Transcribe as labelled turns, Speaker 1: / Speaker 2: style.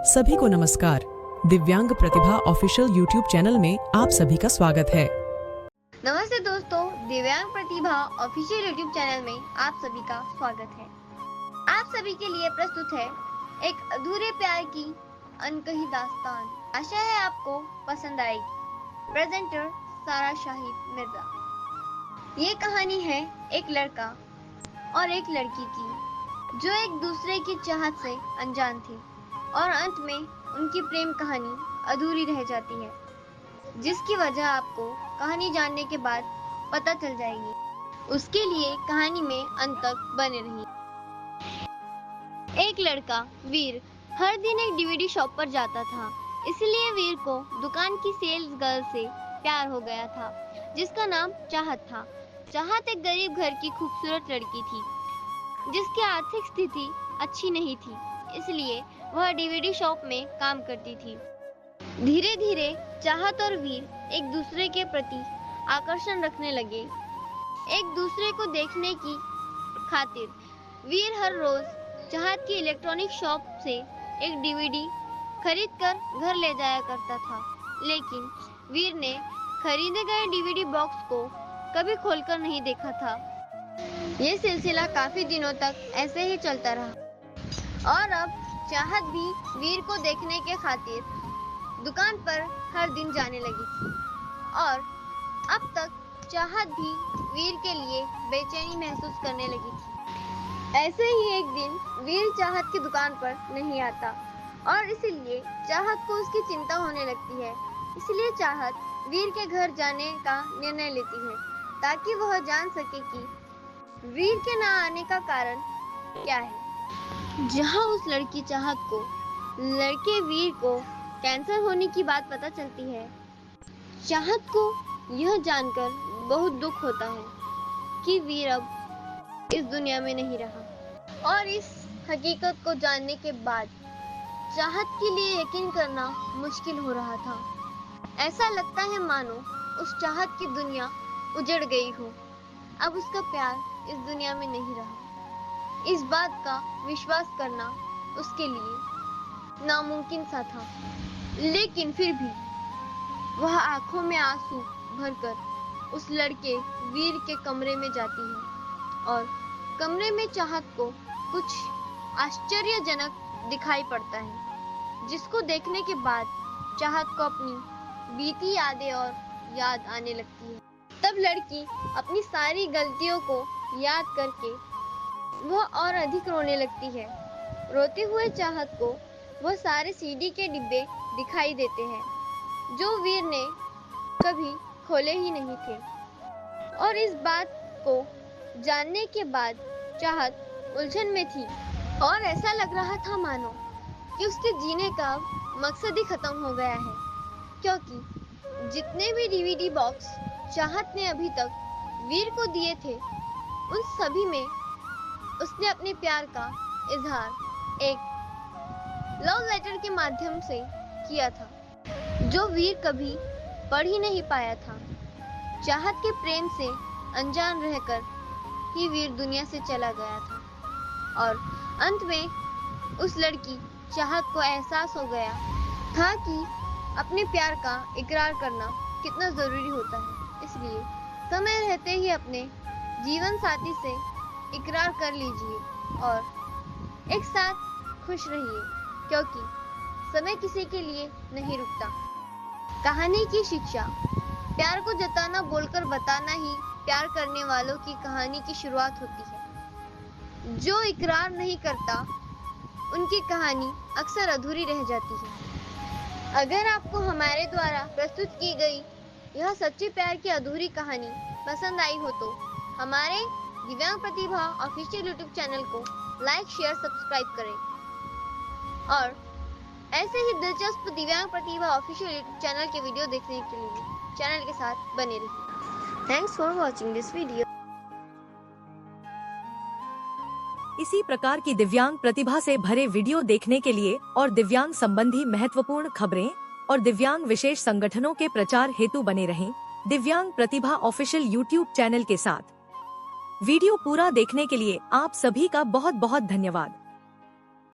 Speaker 1: सभी को नमस्कार। दिव्यांग प्रतिभा ऑफिशियल यूट्यूब चैनल में आप सभी का स्वागत है।
Speaker 2: नमस्ते दोस्तों, दिव्यांग प्रतिभा ऑफिशियल यूट्यूब चैनल में आप सभी का स्वागत है। आप सभी के लिए प्रस्तुत है एक अधूरे प्यार की अनकही दास्तान। आशा है आपको पसंद आएगी। प्रेजेंटर सारा शाहिद मिर्जा। ये कहानी है एक लड़का और एक लड़की की जो एक दूसरे की चाहत से अनजान थे और अंत में उनकी प्रेम कहानी अधूरी रह जाती है, जिसकी वजह आपको कहानी जानने के बाद पता चल जाएगी। उसके लिए कहानी में अंत तक बने रहिए। एक लड़का वीर हर दिन एक डीवीडी शॉप पर जाता था, इसलिए वीर को दुकान की सेल्स गर्ल से प्यार हो गया था, जिसका नाम चाहत था। चाहत एक गरीब घर की खूबसूरत लड़की थी, जिसकी आर्थिक स्थिति अच्छी नहीं थी, इसलिए वह डीवीडी शॉप में काम करती थी। धीरे धीरे चाहत और वीर एक दूसरे के प्रति आकर्षण रखने लगे। एक दूसरे को देखने की खातिर वीर हर रोज चाहत की इलेक्ट्रॉनिक शॉप से एक डीवीडी खरीदकर घर ले जाया करता था, लेकिन वीर ने खरीदे गए डीवीडी बॉक्स को कभी खोलकर नहीं देखा था। ये सिलसिला काफी दिनों तक ऐसे ही चलता रहा और अब चाहत भी वीर को देखने के खातिर दुकान पर हर दिन जाने लगी थी और अब तक चाहत भी वीर के लिए बेचैनी महसूस करने लगी थी। ऐसे ही एक दिन वीर चाहत की दुकान पर नहीं आता और इसीलिए चाहत को उसकी चिंता होने लगती है। इसलिए चाहत वीर के घर जाने का निर्णय लेती है ताकि वह जान सके कि वीर के ना आने का कारण क्या है। जहां उस लड़की चाहत को लड़के वीर को कैंसर होने की बात पता चलती है, चाहत को यह जानकर बहुत दुख होता है कि वीर अब इस दुनिया में नहीं रहा। और इस हकीकत को जानने के बाद चाहत के लिए यकीन करना मुश्किल हो रहा था। ऐसा लगता है मानो उस चाहत की दुनिया उजड़ गई हो। अब उसका प्यार इस दुनिया में नहीं रहा। इस बात का विश्वास करना उसके लिए नामुमकिन सा था, लेकिन फिर भी वह आंखों में आंसू भरकर उस लड़के वीर के कमरे में जाती है और कमरे में चाहत को कुछ आश्चर्यजनक दिखाई पड़ता है, जिसको देखने के बाद चाहत को अपनी बीती यादें और याद आने लगती है। तब लड़की अपनी सारी गलतियों को याद करके वह और अधिक रोने लगती है। रोते हुए चाहत को वह सारे सीडी के डिब्बे दिखाई देते हैं जो वीर ने कभी खोले ही नहीं थे। और इस बात को जानने के बाद चाहत उलझन में थी और ऐसा लग रहा था मानो कि उसके जीने का मकसद ही खत्म हो गया है, क्योंकि जितने भी डीवीडी बॉक्स चाहत ने अभी तक वीर को दिए थे, उन सभी में उसने अपने प्यार का इजहार एक लव लेटर के माध्यम से किया था, जो वीर कभी पढ़ ही नहीं पाया था। चाहत के प्रेम से अनजान रहकर ही वीर दुनिया से चला गया था और अंत में उस लड़की चाहत को एहसास हो गया था कि अपने प्यार का इकरार करना कितना जरूरी होता है। इसलिए समय रहते ही अपने जीवन साथी से इकरार कर लीजिए और एक साथ खुश रहिए, क्योंकि समय किसी के लिए नहीं रुकता। कहानी की शिक्षा: प्यार को जताना बोलकर बताना ही प्यार करने वालों की कहानी की शुरुआत होती है। जो इकरार नहीं करता, उनकी कहानी अक्सर अधूरी रह जाती है। अगर आपको हमारे द्वारा प्रस्तुत की गई यह सच्चे प्यार की अधूरी कहानी पसंद आई हो तो हमारे दिव्यांग प्रतिभा ऑफिशियल यूट्यूब चैनल को लाइक, शेयर, सब्सक्राइब करें और ऐसे ही दिलचस्प दिव्यांग प्रतिभा ऑफिशियल यूट्यूब चैनल के वीडियो देखने के लिए चैनल के साथ बने रहिए। Thanks for watching this video.
Speaker 3: इसी प्रकार की दिव्यांग प्रतिभा से भरे वीडियो देखने के लिए और दिव्यांग संबंधी महत्वपूर्ण खबरें और दिव्यांग विशेष संगठनों के प्रचार हेतु बने रहें दिव्यांग प्रतिभा ऑफिशियल यूट्यूब चैनल के साथ। वीडियो पूरा देखने के लिए आप सभी का बहुत बहुत धन्यवाद।